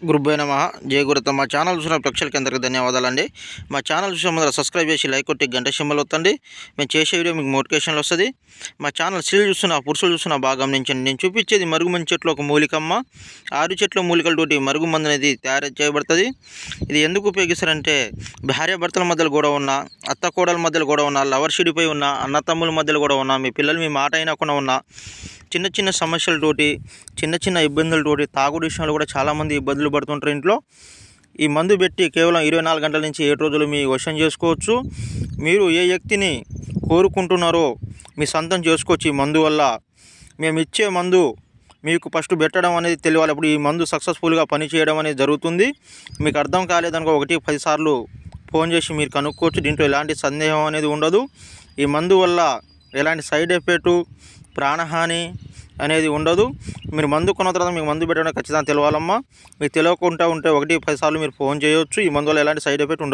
గురుభ్యో నమః. జయ గురుత. మా ఛానల్ చూసిన ప్రేక్షకులకి అందరికీ ధన్యవాదాలండి. మా ఛానల్ చూసిన ముందర సబ్స్క్రైబ్ చేసి లైక్ కొట్టి గంట సింబల్ వత్తండి. మేము చేసే వీడియో మీకు నోటిఫికేషన్లు వస్తుంది. మా ఛానల్ స్త్రీలు చూస్తున్న పురుషులు చూస్తున్న బాగా గమనించండి. నేను చూపించేది మరుగుమంది చెట్లు ఒక మూలికమ్మ. 6 చెట్ల మూలికలతోటి మరుగుమందు అనేది తయారు చేయబడుతుంది. ఇది ఎందుకు ఉపయోగిస్తారంటే భార్యాభర్తల మధ్యలో గొడవ ఉన్న, అత్త కోడల మధ్యలో గొడవ ఉన్న, లవర్ షిడిపోయి ఉన్న, అన్న తమ్ముల మధ్యలో గొడవ ఉన్న, మీ పిల్లలు మీ మాట అయినకుండా ఉన్న చిన్న చిన్న సమస్యలతోటి, చిన్న చిన్న ఇబ్బందులతోటి, తాగుడు విషయంలో కూడా చాలామంది ఇబ్బందులు పడుతుంటారు ఇంట్లో. ఈ మందు పెట్టి కేవలం 24 గంటల నుంచి 7 రోజులు మీ వశం చేసుకోవచ్చు. మీరు ఏ వ్యక్తిని కోరుకుంటున్నారో మీ సొంతం చేసుకోవచ్చు. ఈ మందు వల్ల మేము ఇచ్చే మందు మీకు ఫస్ట్ పెట్టడం అనేది తెలియాలి. అప్పుడు ఈ మందు సక్సెస్ఫుల్గా పనిచేయడం అనేది జరుగుతుంది. మీకు అర్థం కాలేదనుకో 1-10 సార్లు ఫోన్ చేసి మీరు కనుక్కోవచ్చు. దీంట్లో ఎలాంటి సందేహం అనేది ఉండదు. ఈ మందు వల్ల ఎలాంటి సైడ్ ఎఫెక్టు, ప్రాణహాని అనేది ఉండదు. మీరు మందు కొన్న తర్వాత మీకు మందు పెట్టడం ఖచ్చితంగా తెలవాలమ్మా. మీకు తెలియకుండా ఉంటే 1-10 సార్లు మీరు ఫోన్ చేయవచ్చు. ఈ మందు వల్ల ఎలాంటి సైడ్ ఎఫెక్ట్ ఉండదు.